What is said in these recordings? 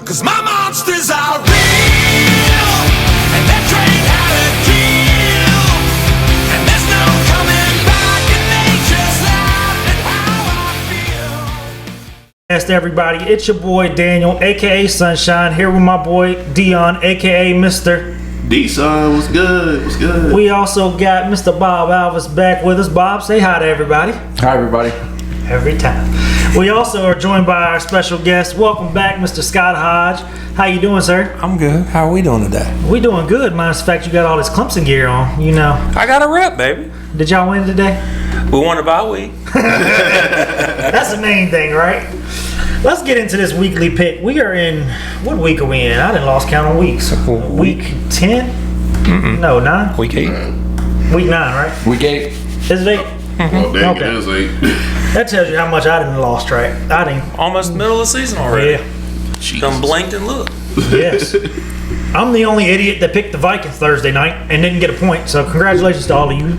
'cause my monsters are real, and that train had a kill, and there's no coming back, and they just laugh at how I feel. Yes, everybody, it's your boy Daniel, aka Sunshine, here with my boy Dion, aka Mr. D-Son, what's good? What's good? We also got Mr. Bob Alvis back with us. Bob, say hi to everybody. Hi, everybody. Every time. We also are joined by our special guest. Welcome back, Mr. Scott Hodge. How you doing, sir? I'm good. How are we doing today? We doing good, minus the fact you got all this Clemson gear on. You know. I got a rep, baby. Did y'all win today? We won a bye week. That's the main thing, right? Let's get into this weekly pick. We are in, what week are we in? I done lost count on weeks. Week 10? No, 9? Week 8. Week 9, right? Week 8. Is it 8? Well, dang, Okay. it is 8. That tells you how much I done lost track. I didn't. Almost middle of the season already. Yeah. Done blinked and looked. Yes. I'm the only idiot that picked the Vikings Thursday night and didn't get a point. So congratulations to all of you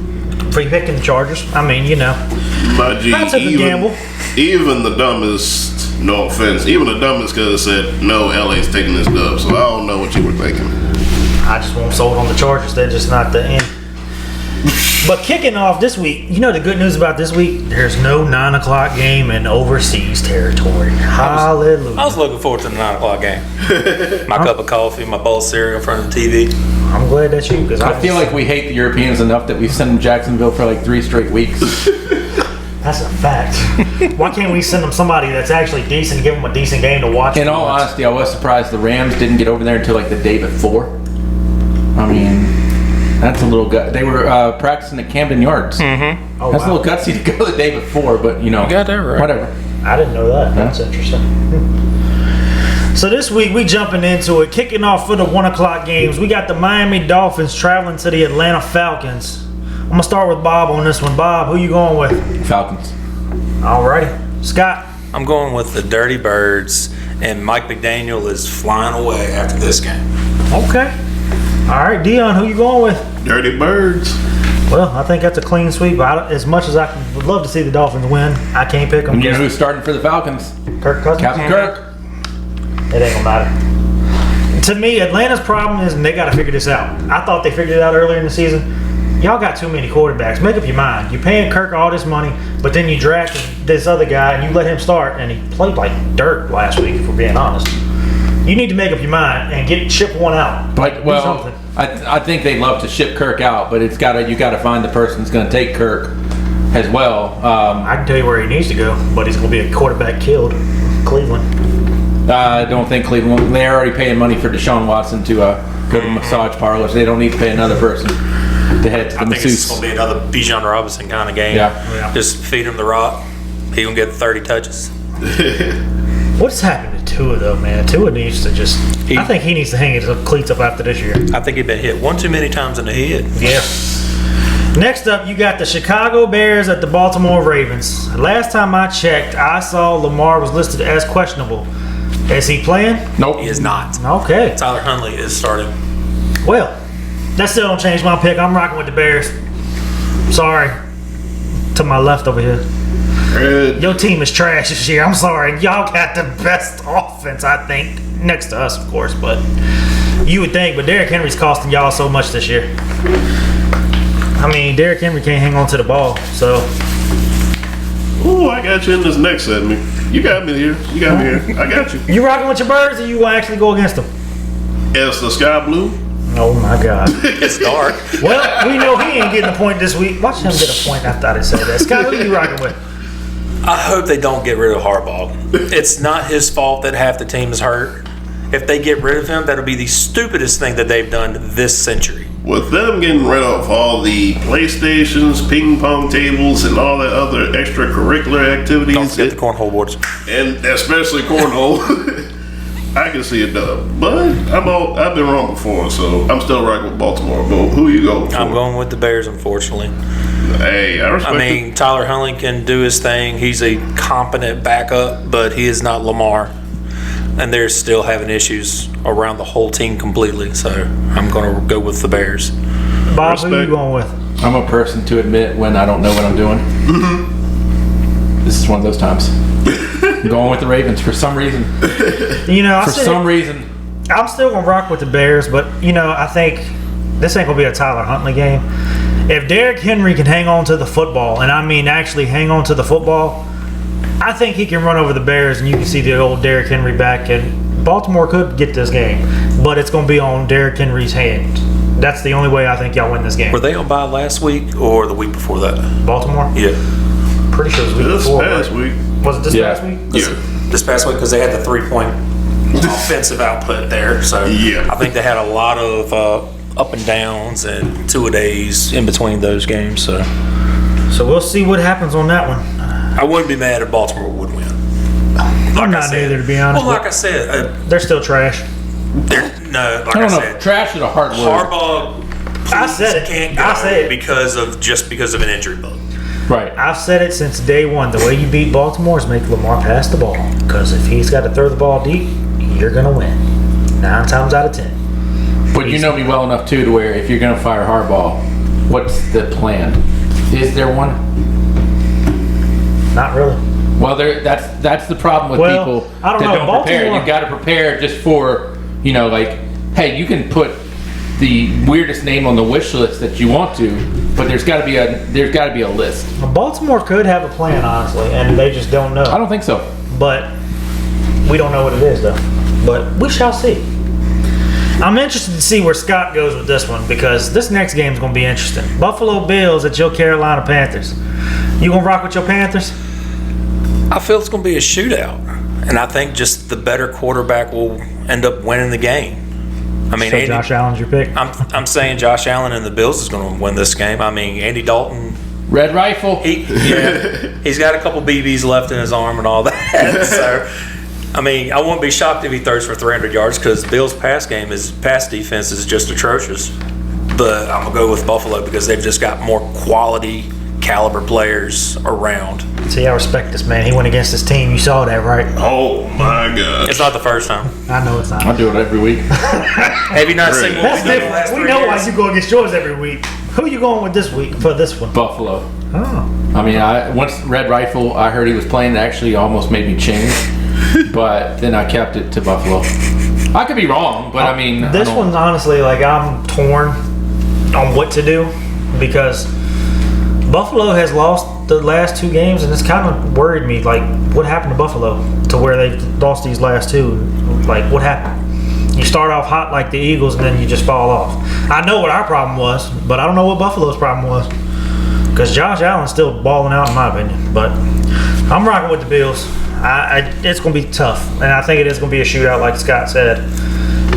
for picking the Chargers. I mean, you know. My G, I took a gamble. even the dumbest, no offense, even the dumbest could have said, no, LA's taking this dub. So I don't know what you were thinking. I just won't sold on the Chargers. They're just not the end. But kicking off this week, you know the good news about this week? There's no 9 o'clock game in overseas territory. Hallelujah. I was looking forward to the 9 o'clock game. My cup of coffee, my bowl of cereal in front of the TV. I'm glad that's you, because I feel like we hate the Europeans enough that we send them Jacksonville for like 3 straight weeks. that's a fact. Why can't we send them somebody that's actually decent, give them a decent game to watch? In all honesty, I was surprised the Rams didn't get over there until like the day before. I mean, that's a little gut. They were practicing at Camden Yards. Oh, That's wow. a little gutsy to go the day before, but you know. You got that right. Whatever. I didn't know that. That's interesting. So this week we jumping into it, kicking off for the 1 o'clock games. We got the Miami Dolphins traveling to the Atlanta Falcons. I'm gonna start with Bob on this one. Bob, who you going with? Falcons. Alrighty, Scott. I'm going with the Dirty Birds, and Mike McDaniel is flying away after this game. Okay. All right, Dion, who you going with? Dirty Birds. Well, I think that's a clean sweep. As much as I would love to see the Dolphins win, I can't pick them. And you know who's starting for the Falcons? Kirk Cousins. Captain Kirk. It ain't gonna matter. To me, Atlanta's problem is they got to figure this out. I thought they figured it out earlier in the season. Y'all got too many quarterbacks. Make up your mind. You're paying Kirk all this money, but then you draft this other guy and you let him start, and he played like dirt last week, if we're being honest. You need to make up your mind and ship one out. But Do well, something. I think they love to ship Kirk out, but you got to find the person that's going to take Kirk as well. I can tell you where he needs to go, but he's going to be a quarterback killed. Cleveland. I don't think Cleveland. They're already paying money for Deshaun Watson to go to massage parlors. They don't need to pay another person to head to the I think it's masseuse. going to be another Bijan Robinson kind of game. Yeah. Just feed him the rock. He going to get 30 touches. What's happened to Tua, though, man? Tua needs to just... I think he needs to hang his cleats up after this year. I think he's been hit one too many times in the head. Yeah. Next up, you got the Chicago Bears at the Baltimore Ravens. Last time I checked, I saw Lamar was listed as questionable. Is he playing? Nope. He is not. Okay. Tyler Huntley is starting. Well, that still don't change my pick. I'm rocking with the Bears. Sorry. To my left over here. Your team is trash this year. I'm sorry. Y'all got the best offense, I think. Next to us, of course, but you would think. But Derrick Henry's costing y'all so much this year. I mean, Derrick Henry can't hang on to the ball, so. Ooh, I got you in this next segment. You got me here. You got me here. I got you. You rocking with your Birds, or you actually go against them? It's the sky blue. Oh my God. It's dark. Well, we know he ain't getting a point this week. Watch him get a point after I said that. Scott, who you rocking with? I hope they don't get rid of Harbaugh. It's not his fault that half the team is hurt. If they get rid of him, that'll be the stupidest thing that they've done this century. With them getting rid of all the PlayStations, ping pong tables, and all that other extracurricular activities, Don't forget the cornhole boards. and especially cornhole, I can see a dub. But I've been wrong before, so I'm still right with Baltimore. But who you go for? I'm going with the Bears, unfortunately. Hey, I respect I mean, Tyler Huntley can do his thing. He's a competent backup, but he is not Lamar. And they're still having issues around the whole team completely. So I'm going to go with the Bears. Bob, who you Respect. going with? I'm a person to admit when I don't know what I'm doing. This is one of those times. I'm going with the Ravens for some reason. You know, For some reason. I'm still gonna rock with the Bears, but you know, I think this ain't gonna be a Tyler Huntley game. If Derrick Henry can hang on to the football, and I mean actually hang on to the football, I think he can run over the Bears, and you can see the old Derrick Henry back. And Baltimore could get this game, but it's gonna be on Derrick Henry's hands. That's the only way I think y'all win this game. Were they on bye last week or the week before that? Baltimore? Yeah. Pretty sure it was week This before. past right? week. Was it this Yeah. past week? Yeah. This past week because they had the 3-point offensive output there. So Yeah. I think they had a lot of up and downs and two-a-days in between those games. So So we'll see what happens on that one. I wouldn't be mad if Baltimore would win. I'm not either, to be honest. Well, like I said, They're still trash. no, like I I, don't know. said, Trash is a hard word. Harbaugh. I said it. Can't go I said it. because of an injury bug. Right. I've said it since day one. The way you beat Baltimore is make Lamar pass the ball. Because if he's got to throw the ball deep, you're going to win. 9 times out of 10. But you know me well enough too to where if you're gonna fire Harbaugh, what's the plan? Is there one? Not really. Well, that's the problem with Well, people I don't that know. don't prepare. Baltimore- You got to prepare just for like, hey, you can put the weirdest name on the wish list that you want to, but there's got to be a list. Baltimore could have a plan, honestly, and they just don't know. I don't think so. But we don't know what it is, though. But we shall see. I'm interested to see where Scott goes with this one because this next game is going to be interesting. Buffalo Bills at your Carolina Panthers. You going to rock with your Panthers? I feel it's going to be a shootout, and I think just the better quarterback will end up winning the game. I mean, So Josh Allen's your pick? I'm saying Josh Allen and the Bills is going to win this game. I mean, Andy Dalton, Red Rifle. he's got a couple BBs left in his arm and all that. So, I mean, I wouldn't be shocked if he throws for 300 yards because Bills' pass defense is just atrocious. But I'm gonna go with Buffalo because they've just got more quality caliber players around. See, I respect this man. He went against his team. You saw that, right? Oh my God. It's not the first time. I know it's not. I do it every week. Have you not seen what That's we've done the last different. We 3 know years? why you go against yours every week. Who you going with this week for this one? Buffalo. Oh. I mean, once Red Rifle, I heard he was playing. It actually almost made me change, but then I kept it to Buffalo. I could be wrong, but I mean, This one's honestly like I'm torn on what to do because Buffalo has lost the last 2 games and it's kind of worried me. Like, what happened to Buffalo to where they lost these last 2? Like, what happened? You start off hot like the Eagles and then you just fall off. I know what our problem was, but I don't know what Buffalo's problem was because Josh Allen's still balling out in my opinion. But I'm rocking with the Bills. It's going to be tough, and I think it is going to be a shootout like Scott said.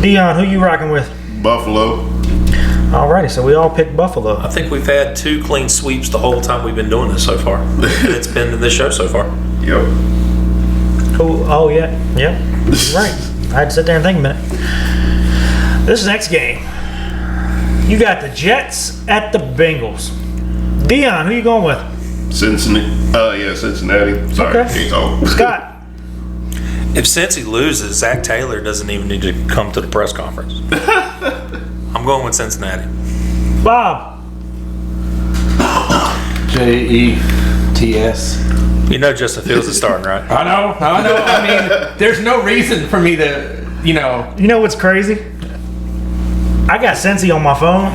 Dion, who you rocking with? Buffalo. Alrighty, so we all picked Buffalo. I think we've had 2 clean sweeps the whole time we've been doing this so far. And it's been this show so far. Yep. Who? Oh yeah, yeah. Right. I had to sit there and think a minute. This next game, you got the Jets at the Bengals. Dion, who you going with? Cincinnati. Cincinnati. Sorry, Okay. can't talk. Scott. If Cincy loses, Zach Taylor doesn't even need to come to the press conference. I'm going with Cincinnati. Bob. JETS. You know Justin Fields is starting, right? I know. I mean, there's no reason for me to, You know what's crazy? I got Cincy on my phone,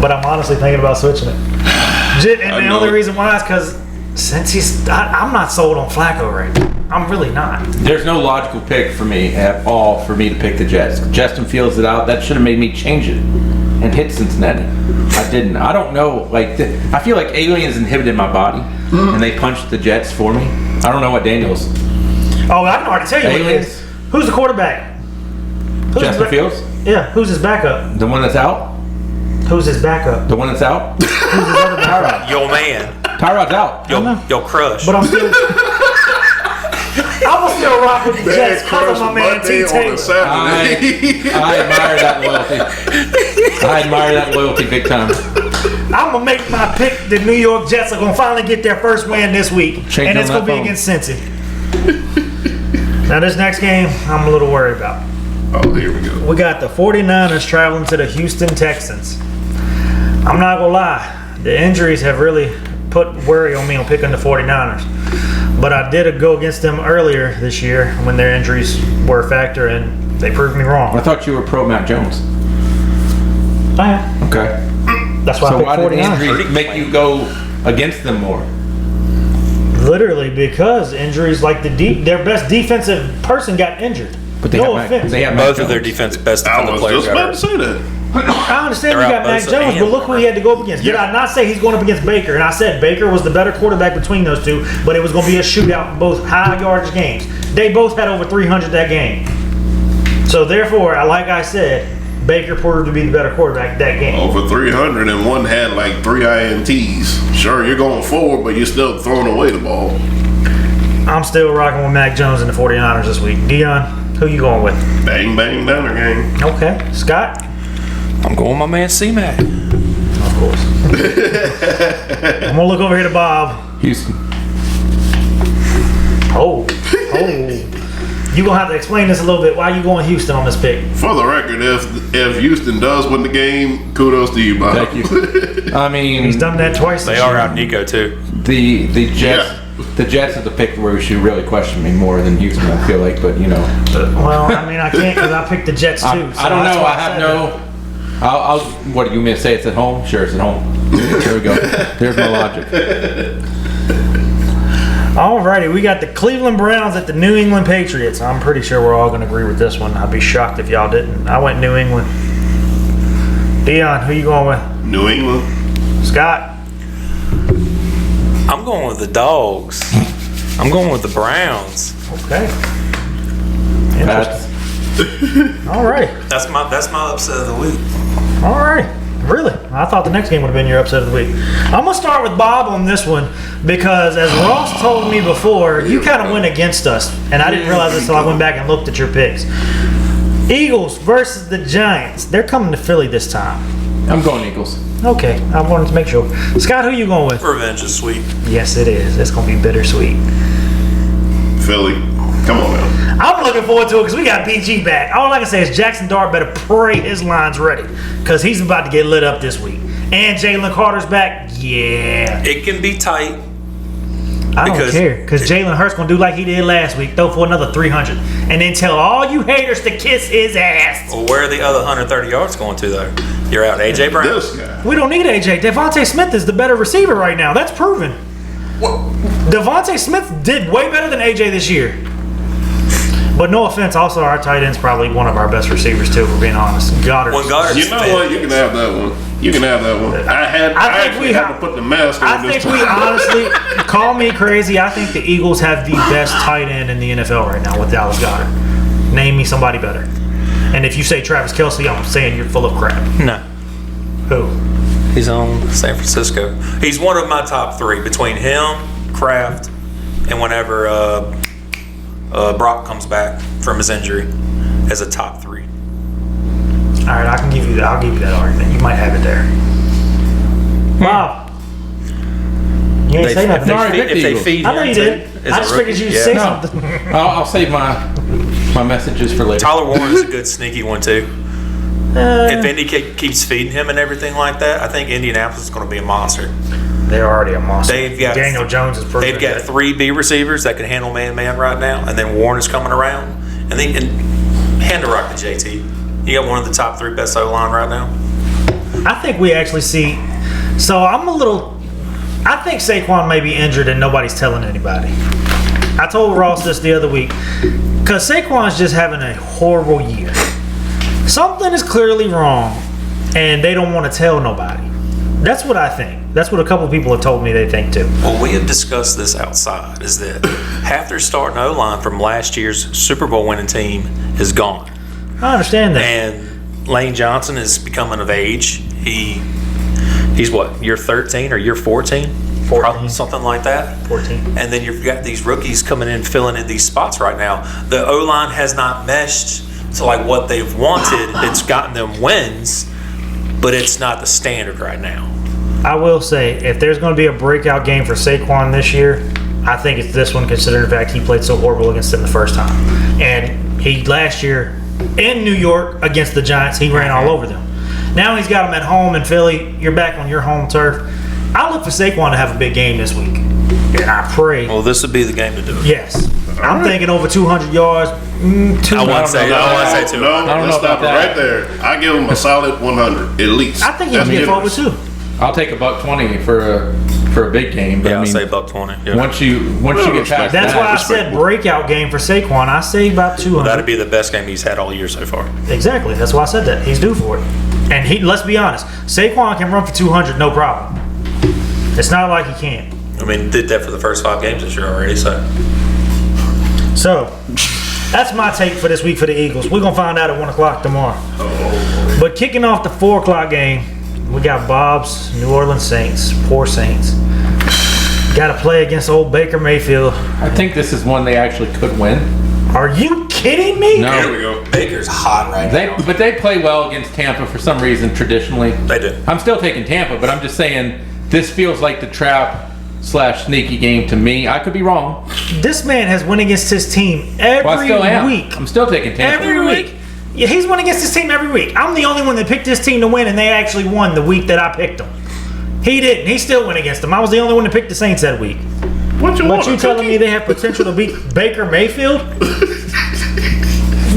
but I'm honestly thinking about switching it. And the know only it. reason why is because Cincy's. I'm not sold on Flacco right now. I'm really not. There's no logical pick for me at all for me to pick the Jets. Justin Fields it out. That should have made me change it and hit Cincinnati. I didn't. I don't know. I feel like aliens inhibited my body and they punched the Jets for me. I don't know what Daniels. Oh, I can already tell you what it Aliens? is. Who's the quarterback? Who's Justin his Fields, Yeah, who's his backup? the one that's out. Who's his backup? The one that's out. Who's his other backup? Your man. Tyrod's out. Your crush. But I'm still. I'm gonna still rock with the Jets Bad because crush of my man Monday T. on Taylor. a Saturday. I admire that loyalty. I admire that loyalty big time. I'm gonna make my pick. The New York Jets are gonna finally get their first win this week, Change and on it's gonna that be phone. against Cincy. Now this next game, I'm a little worried about. Oh, here we go. We got the 49ers traveling to the Houston Texans. I'm not gonna lie, the injuries have really put worry on me on picking the 49ers. But I did go against them earlier this year when their injuries were a factor, and they proved me I wrong. thought you were pro Mac Jones. I am. Okay. That's why So why I did picked the 49ers. injury make you go against them more? Literally because injuries like their best defensive person got injured. But they no have offense. They have Mac Both of their Jones. defense best I defensive was players just got about hurt. to say that. I understand They're you out got Mac Bosa Jones, and but look who he had to go up against. Did Yeah. I not say he's going up against Baker? And I said Baker was the better quarterback between those two, but it was going to be a shootout in both high yardage games. They both had over 300 that game. So therefore, like I said, Baker proved to be the better quarterback that game. Over 300 and one had like 3 INTs. Sure, you're going forward, but you're still throwing away the ball. I'm still rocking with Mac Jones and the 49ers this week. Dion, who you going with? Bang, bang, downer game. Okay. Scott? I'm going with my man C-Mac. Of course. I'm going to look over here to Bob. Houston. Oh. You going to have to explain this a little bit. Why you going Houston on this pick? For the record, if Houston does win the game, kudos to you, Bob. Thank you. I mean, He's done that twice They this are year. out Nico too. the Jets. Yeah. The Jets are the pick where we should really question me more than Houston. I feel like, but you know, Well, I mean, I can't because I picked the Jets too. I so don't that's know. why I have said no. that. I'll. What do you mean to say? It's at home? Sure, it's at home. There we go. There's my logic. Alrighty, we got the Cleveland Browns at the New England Patriots. I'm pretty sure we're all going to agree with this one. I'd be shocked if y'all didn't. I went New England. Dion, who you going with? New England. Scott? I'm going with the Dogs. I'm going with the Browns. Okay. That's, Alright. That's my upset of the week. Alright. Really? I thought the next game would have been your upset of the week. I'm going to start with Bob on this one because as Ross told me before, you kind of went against us. And I didn't realize this until I went back and looked at your picks. Eagles versus the Giants. They're coming to Philly this time. I'm going Eagles. Okay, I wanted to make sure. Scott, who you going with? Revenge is sweet. Yes, it is. It's going to be bittersweet. Philly. Come on now. I'm looking forward to it because we got BG back. All I can say is Jackson Dart better pray his lines ready because he's about to get lit up this week. And Jalen Carter's back. Yeah. It can be tight. I don't Because- care because Jalen Hurts going to do like he did last week, throw for another 300. And then tell all you haters to kiss his ass. Well, where are the other 130 yards going to though? You're out AJ Brown. This guy. We don't need AJ. Devontae Smith is the better receiver right now. That's proven. Devontae Smith did way better than AJ this year. But no offense, also our tight end's probably one of our best receivers too, for being honest. Goddard. When Goddard's You know fit, what? You can have that one. You can have that one. I think actually we had have- to put the mask on I this think we time. honestly, call me crazy, I think the Eagles have the best tight end in the NFL right now with Dallas Goddard. Name me somebody better. And if you say Travis Kelce, I'm saying you're full of crap. no, Who? he's on San Francisco. He's one of my top three between him, Kraft, and whenever Brock comes back from his injury as a top three. All right, I can give you that. I'll give you that argument. You might have it there. Bob. You ain't say nothing. No, I picked if they Eagles. feed I know him you too, did. as I a just rookie, figured you'd yeah. say No. something. I'll save my messages for later. Tyler Warren's a good sneaky one too. If Indy keeps feeding him and everything like that, I think Indianapolis is going to be a monster. They're already a monster. They've got Daniel Jones is They've got 3 B receivers that can handle man-to-man right now, and then Warren is coming around. And hand to rock to JT. You got one of the top 3 best O-line right now. I think we actually see. So I think Saquon may be injured and nobody's telling anybody. I told Ross this the other week because Saquon's just having a horrible year. Something is clearly wrong, and they don't want to tell nobody. That's what I think. That's what a couple people have told me they think too. Well, we have discussed this outside, is that half their starting O-line from last year's Super Bowl winning team is gone. I understand that. And Lane Johnson is becoming of age. He's what, year 13 or year 14? 14. Something like that. 14. And then you've got these rookies coming in, filling in these spots right now. The O-line has not meshed to like what they've wanted. It's gotten them wins, but it's not the standard right now. I will say, if there's going to be a breakout game for Saquon this year, I think it's this one, considering the fact he played so horrible against them the first time. And he last year in New York against the Giants, he ran all over them. Now he's got them at home in Philly. You're back on your home turf. I look for Saquon to have a big game this week. and I pray. Well, this would be the game to do it. Yes, I'm thinking over 200 yards. I wouldn't say 200. No, I don't let's know stop it about right that. there. I give him a solid 100 at least. I think he That's can get over generous. 2. I'll take $120 for a big game. But Yeah, I I'll mean, say $120. Yeah. once you get past That's that, why I said respectable. breakout game for Saquon. I say about 200. That'd be the best game he's had all year so far. Exactly. That's why I said that. He's due for it. And let's be honest, Saquon can run for 200, no problem. It's not like he can't. I mean, did that for the first 5 games this year already. So, that's my take for this week for the Eagles. We're going to find out at 1 o'clock tomorrow. But kicking off the 4 o'clock game, we got Bob's New Orleans Saints. Poor Saints. Got to play against old Baker Mayfield. I think this is one they actually could win. Are you kidding me? No. Here we go. Baker's hot right now. But they play well against Tampa for some reason traditionally. They do. I'm still taking Tampa, but I'm just saying this feels like the trap/sneaky game to me. I could be wrong. This man has won against his team every Well, I still am. week. I'm still taking Tampa. Every week. Yeah, he's won against his team every week. I'm the only one that picked his team to win, and they actually won the week that I picked them. He didn't. He still went against them. I was the only one to pick the Saints that week. What you But want? you a telling cookie? me they have potential to beat Baker Mayfield?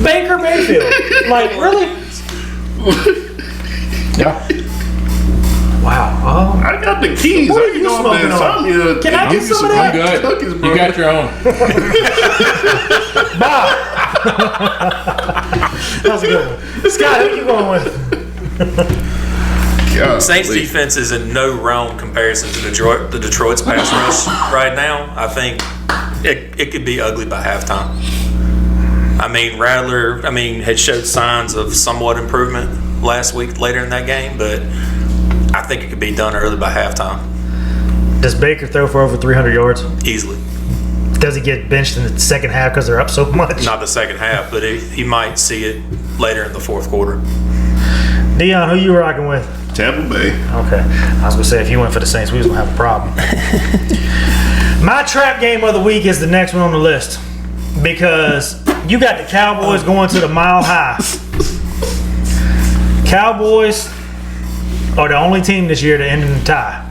Baker Mayfield. Like, really? Yeah. Wow. I got the keys. What I are can you go up smoking there and on? sign you. Can I get some of I'm that? good. Cookies, bro. You got your own. That's a good one. Scott, who you going with? God, Saints please. defense is in no realm comparison to Detroit's pass rush right now. I think it could be ugly by halftime. I mean, Rattler, had showed signs of somewhat improvement last week later in that game, but I think it could be done early by halftime, Does Baker throw for over 300 yards? easily. Does he get benched in the second half because they're up so much? Not the second half, but he might see it later in the fourth quarter. Dion, who you rocking with? Tampa Bay. Okay. I was going to say, if you went for the Saints, we was going to have a problem. My trap game of the week is the next one on the list. Because you got the Cowboys going to the Mile High. Cowboys are the only team this year to end in a tie.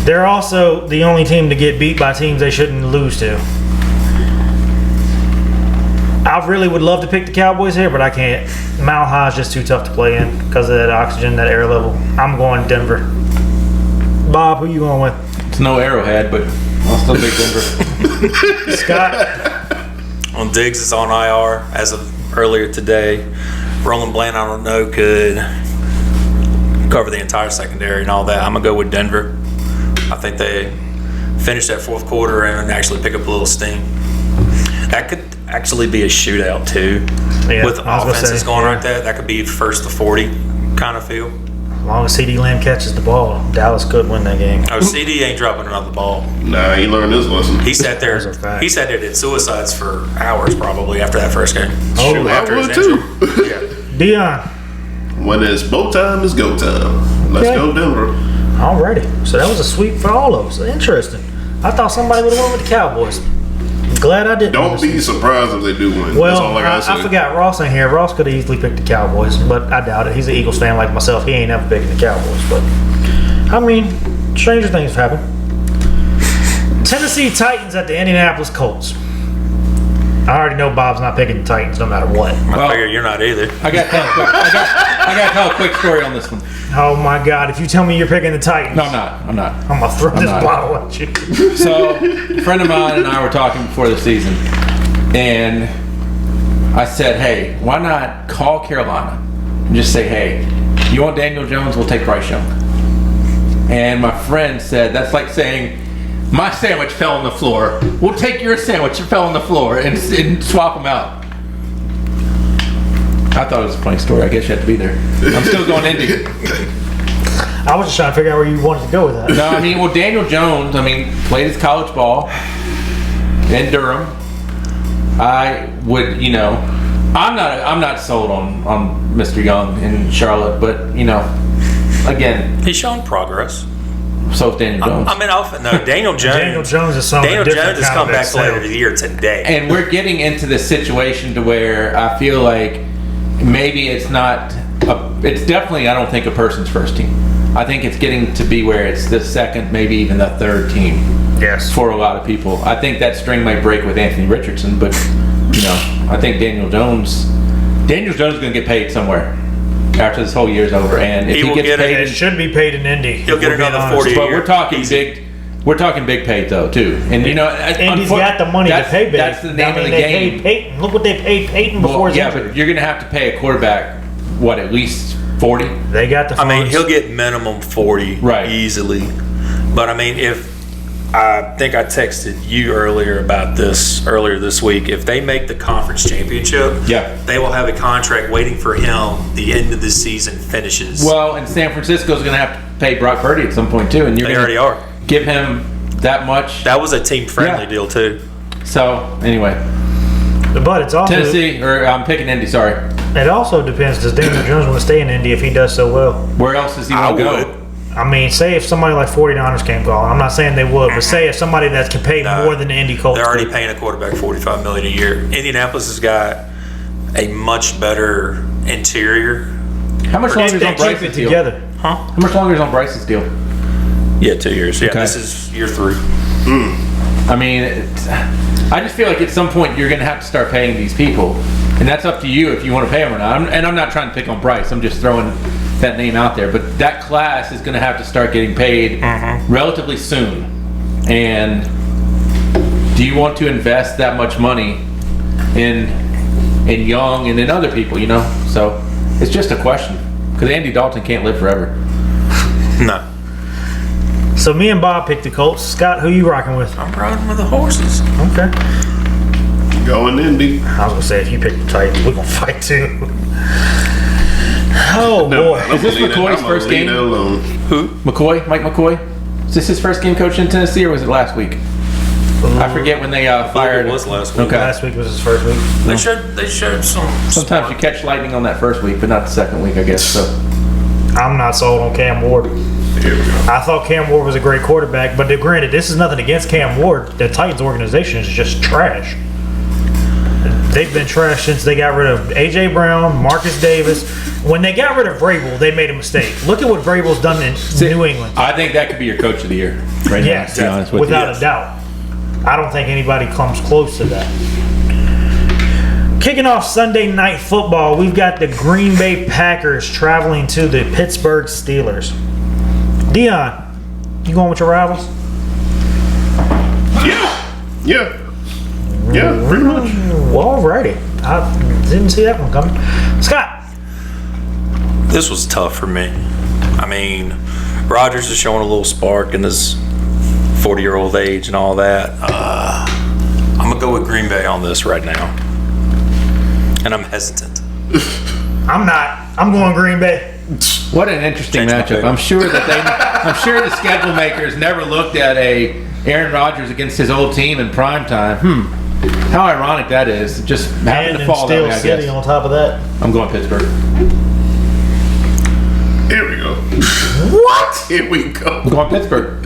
They're also the only team to get beat by teams they shouldn't lose to. I really would love to pick the Cowboys here, but I can't. Mile High is just too tough to play in because of that oxygen, that air level. I'm going Denver. Bob, who you going with? It's no Arrowhead, but I'll still take Denver. Scott? On Diggs is on IR as of earlier today. Roland Bland, I don't know, could cover the entire secondary and all that. I'm going to go with Denver. I think they finish that fourth quarter and actually pick up a little steam. That could actually be a shootout, too. Yeah, With I was gonna offenses say, going yeah. like that, that could be first to 40 kind of feel. As long as CD Lamb catches the ball, Dallas could win that game. Oh, CD ain't dropping another ball. Nah, he learned his lesson. He sat there. Those are facts. He sat there did suicides for hours probably after that first game. Shoot, I after his would too. Yeah. Dion. When it's bow time, it's go time. Let's Okay. go Denver. Alrighty. So that was a sweep for all of us. Interesting. I thought somebody would have won with the Cowboys. Glad I didn't. Don't be surprised if they do win. That's Well, all I gotta say. I forgot Ross in here. Ross could have easily picked the Cowboys, but I doubt it. He's an Eagles fan like myself. He ain't ever picking the Cowboys. But, I mean, stranger things have happened. Tennessee Titans at the Indianapolis Colts. I already know Bob's not picking the Titans no matter what. I figure you're not either. I got to tell a quick story on this one. Oh my God! If you tell me you're picking the Titans, No, I'm not. I'm not. I'm gonna throw this not. bottle at you. So, a friend of mine and I were talking before the season, and I said, hey, why not call Carolina and just say, hey, you want Daniel Jones? We'll take Bryce Young. And my friend said, that's like saying, my sandwich fell on the floor. We'll take your sandwich that fell on the floor and swap them out. I thought it was a funny story. I guess you had to be there. I'm still going Indy. I was just trying to figure out where you wanted to go with that. No, I mean, well, Daniel Jones, played his college ball in Durham. I would, I'm not sold on Mr. Young in Charlotte, but, again, He's shown progress. so is Daniel Jones. Daniel Jones. Daniel Jones is something Daniel different. Jones has kind come of back excel. later in the year today. And we're getting into this situation to where I feel like maybe it's not, it's definitely, I don't think, a person's first team. I think it's getting to be where it's the second, maybe even the third team Yes. for a lot of people. I think that string might break with Anthony Richardson, but I think Daniel Jones is going to get paid somewhere after this whole year's over, and if He he will gets get paid, It should be paid in Indy. He'll get if we're being another honest. 40 but year. we're talking Easy. big paid though too, and Indy's got the money to pay big. That's the name of the they game. Paid Peyton. Look what they paid Peyton before his injury. but you're going to have to pay a quarterback at least 40. They got the I funds. mean, he'll get minimum 40 Right. easily. But I mean, I think I texted you earlier this week. If they make the conference championship, Yeah. they will have a contract waiting for him the end of the season finishes. Well, and San Francisco's going to have to pay Brock Purdy at some point too, and you're they gonna already are. give him that much. That was a team-friendly Yeah. deal too. So anyway, but it's also Tennessee, or I'm picking Indy. Sorry, It also depends. Does Daniel Jones want to stay in Indy if he does so well? where else does he I want to go? would. I mean, say if somebody like 49ers came calling. I'm not saying they would, but say if somebody that can pay more than the Indy Colts. They're already could. paying a quarterback $45 million a year. Indianapolis has got a much better interior. How much longer If is they on keep Bryce's it deal? together. Huh? How much longer is on Bryce's deal? Yeah, 2 years. Yeah, Okay. this is year 3. I mean, I just feel like at some point you're going to have to start paying these people, and that's up to you if you want to pay them or not. I'm not trying to pick on Bryce. I'm just throwing that name out there. But that class is going to have to start getting paid relatively soon. And do you want to invest that much money in Young and in other people? So it's just a question, because Andy Dalton can't live forever. No. So me and Bob picked the Colts. Scott, who you rocking with? I'm riding with the horses. Okay. Going Indy. I was gonna say if you pick the Titans, we're gonna fight too. Oh boy. Is this McCoy's first game? Mike McCoy? Is this his first game coaching in Tennessee, or was it last week? I forget when they fired. It was last week. Okay. Last week was his first week. They showed some. Sometimes you catch lightning on that first week, but not the second week, I guess. So I'm not sold on Cam Ward. Here we go. I thought Cam Ward was a great quarterback, but granted, this is nothing against Cam Ward. The Titans organization is just trash. They've been trash since they got rid of A.J. Brown, Marcus Davis. When they got rid of Vrabel, they made a mistake. Look at what Vrabel's done in New England. I think that could be your coach of the year, right Yes, now. To be honest with without you. a doubt. I don't think anybody comes close to that. Kicking off Sunday Night Football, we've got the Green Bay Packers traveling to the Pittsburgh Steelers. Dion, you going with your rivals? Yeah, pretty much. Well, alrighty. I didn't see that one coming. Scott, This was tough for me. I mean, Rodgers is showing a little spark in his 40-year-old age and all that. I'm going to go with Green Bay on this right now. And I'm hesitant. I'm not. I'm going Green Bay. What an interesting Change my matchup. pick. I'm sure the schedule makers never looked at Aaron Rodgers against his old team in prime time. How ironic that is. Just happened And to in fall that Steel way, I City guess. on top of that. I'm going Pittsburgh. Here we go. What? Here we go. I'm going Pittsburgh.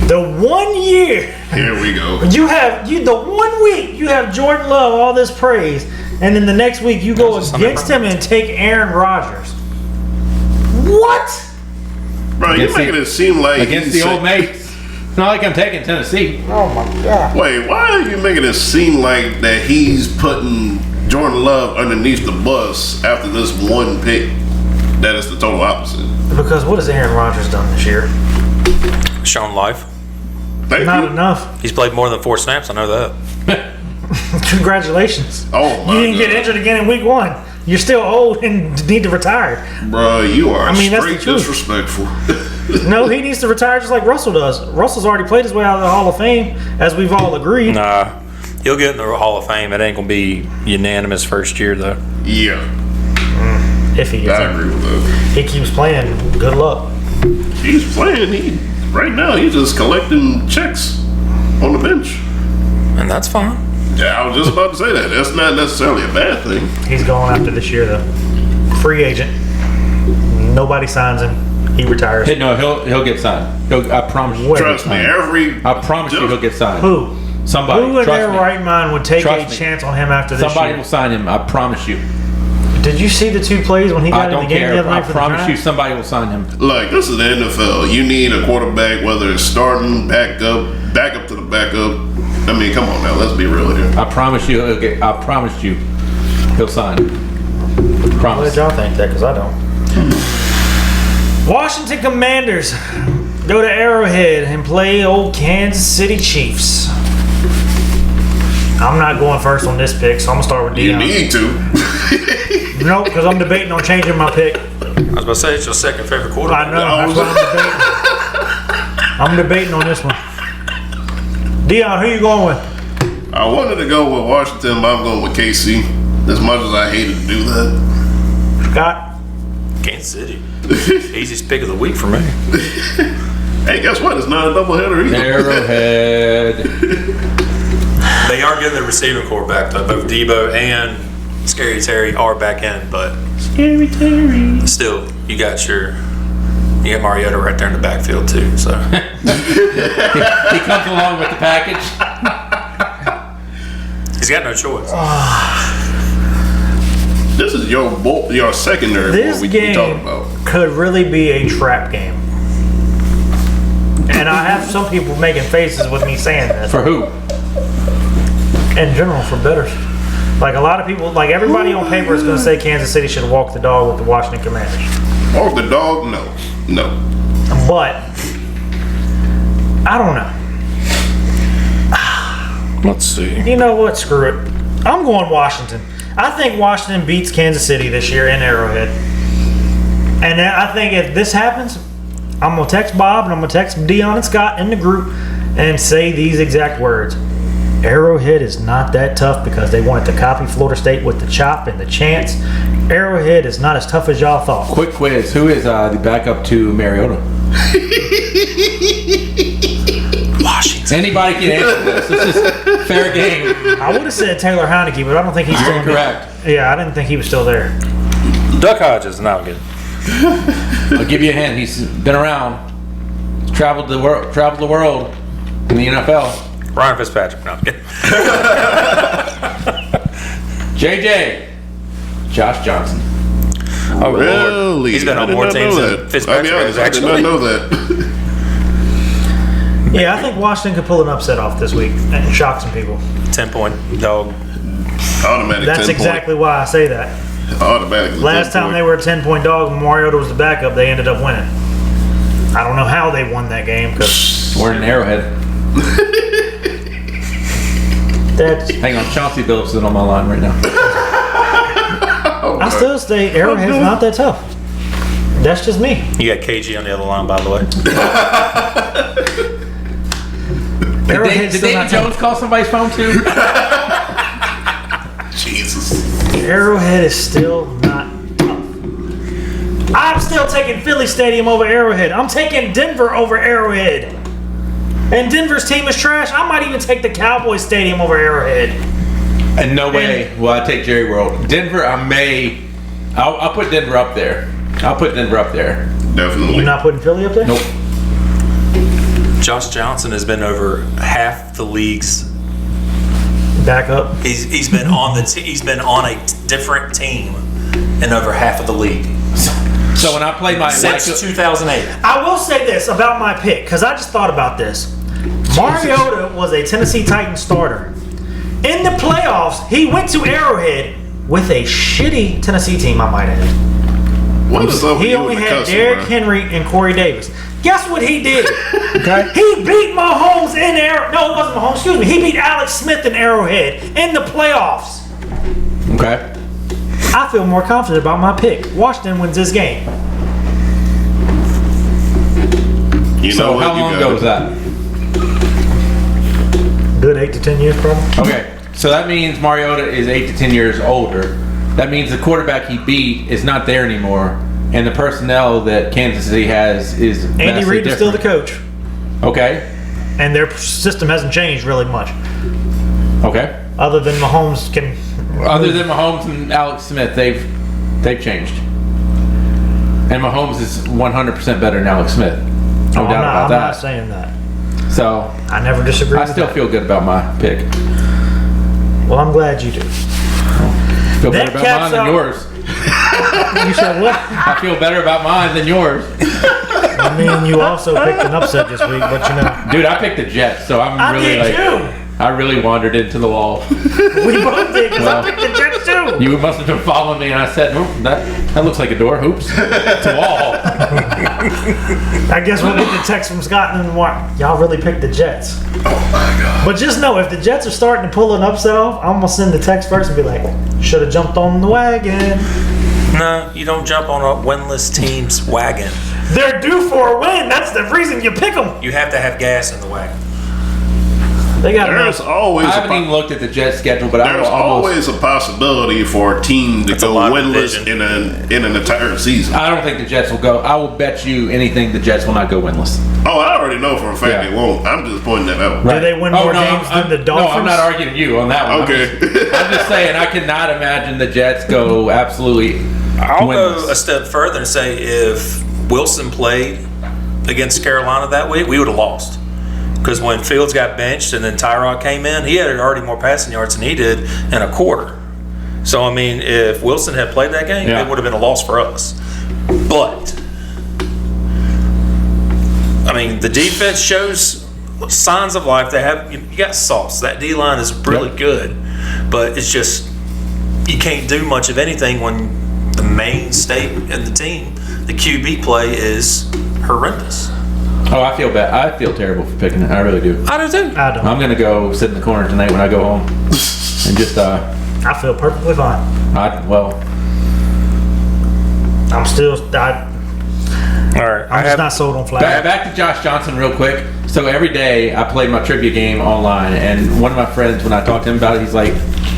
The 1 year Here we go. you have the 1 week you have Jordan Love all this praise, and then the next week you go That's Sunday against him and take Aaron Rodgers. What? Bro, you're Against making the- it seem like Against he's the old mates. It's not like I'm taking Tennessee. Oh my God. Wait, why are you making it seem like that he's putting Jordan Love underneath the bus after this one pick? That is the total opposite. Because what has Aaron Rodgers done this year? Shown life. Thank Not you. enough. He's played more than 4 snaps. I know that. Congratulations. Oh my You didn't get God. injured again in week 1. You're still old and need to retire. Bro, you are mean, that's the straight truth. disrespectful. No, he needs to retire just like Russell does. Russell's already played his way out of the Hall of Fame, as we've all agreed. Nah. He'll get in the Hall of Fame. It ain't going to be unanimous first year, though. Yeah, If he gets I in. agree with that. He keeps playing. Good luck. He's playing. Right now, he's just collecting checks on the bench. And that's fine. Yeah, I was just about to say that. That's not necessarily a bad thing. He's going after this year, though. Free agent. Nobody signs him. He retires. Hey, no, he'll get signed. I promise you. Where? Trust me, I promise you he'll get signed. Who? Somebody. Who in trust their me. right mind would take Trust a me. chance on him after this Somebody year? will sign him. I promise you. Did you see the 2 plays when he I got in the don't game the care. other I night for the promise you, Giants? somebody will sign him. Like, this is the NFL. You need a quarterback, whether it's starting, back up to the backup. I mean, come on now. Let's be real here. I promise you. I promise you, he'll sign. What Promise. did y'all think that? Because I don't. Washington Commanders go to Arrowhead and play old Kansas City Chiefs. I'm not going first on this pick, so I'm going to start with You Dion. need to. Nope, because I'm debating on changing my pick. I was about to say it's your second favorite quarterback. I know, that's what I'm debating. I'm debating on this one. Dion, who you going with? I wanted to go with Washington, but I'm going with KC. As much as I hated to do that. Scott? Kansas City. Easiest pick of the week for me. Hey, guess what? It's not a doubleheader either. Arrowhead. They are getting the receiving core back though. Both Debo and Scary Terry are back in, but Scary Terry. still, you got Mariota right there in the backfield too. So He comes along with the package. he's got no choice. This is your secondary This we game talking about. could really be a trap game. And I have some people making faces with me saying this. For who? In general, for bettors. Like a lot of people, like everybody on paper is going to say Kansas City should walk the dog with the Washington Commanders. Walk the dog? No. But, I don't know. Let's see. You know what? Screw it. I'm going Washington. I think Washington beats Kansas City this year in Arrowhead. And I think if this happens, I'm going to text Bob and I'm going to text Dion and Scott in the group and say these exact words. Arrowhead is not that tough because they wanted to copy Florida State with the chop and the chance. Arrowhead is not as tough as y'all thought. Quick quiz. Who is the backup to Mariota? Washington. Anybody can answer this. This is fair game. I would have said Taylor Heineke, but I don't think he's still You're correct. Yeah, I didn't think he was still there. Duck Hodges is not good. I'll give you a hint. He's been around. He's traveled the world in the NFL. Ryan Fitzpatrick. No, I'm kidding. JJ. Josh Johnson. Oh, Lord. Really? He's been I on did more not teams know than that. Fitzpatrick I'll be has, honest, I did not actually. know that. Yeah, I think Washington could pull an upset off this week and shock some people. 10-point dog. Automatic That's 10 exactly why I say that. point. Automatically. Last time they were a 10-point dog and Mariota was the backup, they ended up winning. I don't know how they won that game because We're in Arrowhead. that's. Hang on. Chauncey Billups is on my line right now. I still say Arrowhead's not that tough. That's just me. You got KG on the other line, by the way. Arrowhead's Did still David not tough. Jones call somebody's phone too? Jesus. Arrowhead is still not tough. I'm still taking Philly Stadium over Arrowhead. I'm taking Denver over Arrowhead. And Denver's team is trash. I might even take the Cowboys Stadium over Arrowhead. And no way will I take Jerry World. Denver, I'll put Denver up there. I'll put Denver up there. Definitely. You're not putting Philly up there? Nope. Josh Johnson has been over half the leagues. Back up. He's been on he's been on a different team in over half of the league So when I play my since 2008. I will say this about my pick, because I just thought about this. Mariota was a Tennessee Titans starter. In the playoffs, he went to Arrowhead with a shitty Tennessee team, I might add. What is up with He you only and the had cussing, Derrick bro? Henry and Corey Davis. Guess what he did? Okay. He beat Mahomes in Arrowhead. No, it wasn't Mahomes. Excuse me. He beat Alex Smith in Arrowhead in the playoffs. Okay. I feel more confident about my pick. Washington wins this game. You know So what? how You long got ago it. was that? Good 8 to 10 years, probably. Okay. So that means Mariota is 8 to 10 years older. That means the quarterback he beat is not there anymore, and the personnel that Kansas City has is Andy vastly Reid is still the different. coach, Okay. and their system hasn't changed really much, Okay. other than Mahomes can. Other than Mahomes and Alex Smith, they've changed. And Mahomes is 100% better than Alex Smith. No doubt about I'm that. not saying that. So I never disagree. I with still that. feel good about my pick. Well, I'm glad you do. Feel That better about caps mine than out- yours. You said what? I feel better about mine than yours. I mean, you also picked an upset this week, but you know. Dude, I picked the Jets, so I'm really did like. too. I really wandered into the wall. We both did, because I picked the Jets too. You must have been following me, and I said, "Oop, that looks like a door. Hoops, it's a wall." I guess we'll get the text from Scott and Mark. Y'all really picked the Jets. Oh my God. But just know, if the Jets are starting to pull an upset off, I'm gonna send the text first and be like, should have jumped on the wagon. No, you don't jump on a winless team's wagon. They're due for a win. That's the reason you pick them. You have to have gas in the wagon. They got There's enough. always I haven't even looked at the Jets schedule, but I there's will almost. always a possibility for a team to a go lot of winless division. in an entire season. I don't think the Jets will go. I will bet you anything the Jets will not go winless. Oh, I already know for a fact Yeah. they won't. I'm just pointing that out. Do they win more games than the Dolphins? No, I'm not arguing you on that one. Okay. I'm just saying I cannot imagine the Jets go absolutely I'll go a winless. step further and say if Wilson played against Carolina that week, we would have lost. Because when Fields got benched and then Tyrod came in, he had already more passing yards than he did in a quarter. So, I mean, if Wilson had played that game, Yeah. it would have been a loss for us. But, I mean, the defense shows signs of life. They have, you got sauce. That D-line is really good. But it's just, you can't do much of anything when the mainstay in the team, the QB play, is horrendous. Oh, I feel bad. I feel terrible for picking it. I really do. I do too. I don't. I'm gonna go sit in the corner tonight when I go home, and just I feel perfectly fine. well, I'm still. All right. I'm just not sold on Flacco. back to Josh Johnson real quick. So every day I play my trivia game online, and one of my friends, when I talk to him about it, he's like,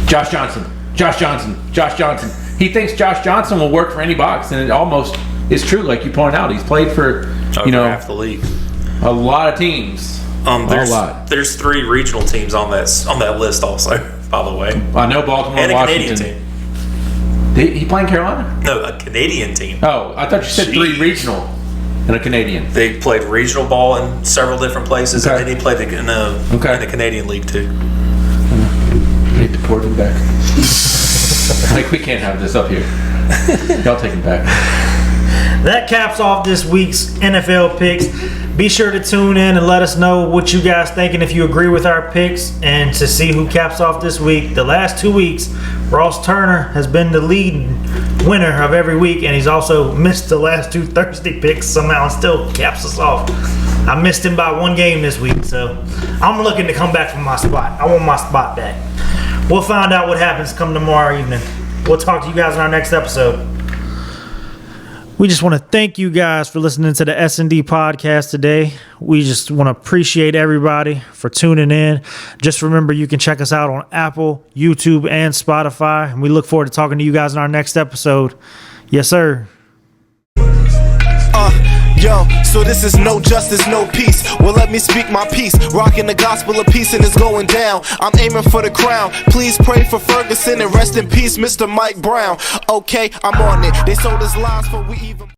Josh Johnson, Josh Johnson, Josh Johnson. He thinks Josh Johnson will work for any box, and it almost is true, like you point out. He's played for, Over half the league. a lot of teams. There's a lot. there's 3 regional teams on that list also. By the way, I know Baltimore, and a Washington. Canadian team. He playing Carolina? No, a Canadian team. Oh, I thought you said 3 Jeez. regional and a Canadian. They played regional ball in several different places, Okay. and then he played in the Canadian League too. I need to port him back. Like, we can't have this up here. Y'all take him back. That caps off this week's NFL picks. Be sure to tune in and let us know what you guys think and if you agree with our picks. And to see who caps off this week, the last 2 weeks, Ross Turner has been the lead winner of every week, and he's also missed the last 2 Thursday picks somehow and still caps us off. I missed him by 1 game this week, so I'm looking to come back from my spot. I want my spot back. We'll find out what happens come tomorrow evening. We'll talk to you guys in our next episode. We just want to thank you guys for listening to the S&D podcast today. We just want to appreciate everybody for tuning in. Just remember, you can check us out on Apple, YouTube, and Spotify. And we look forward to talking to you guys in our next episode. Yes, sir. Yo, so this is no justice, no peace. Well, let me speak my piece. Rocking the gospel of peace and it's going down. I'm aiming for the crown. Please pray for Ferguson and rest in peace, Mr. Mike Brown. Okay, I'm on it. They sold us lies for we even.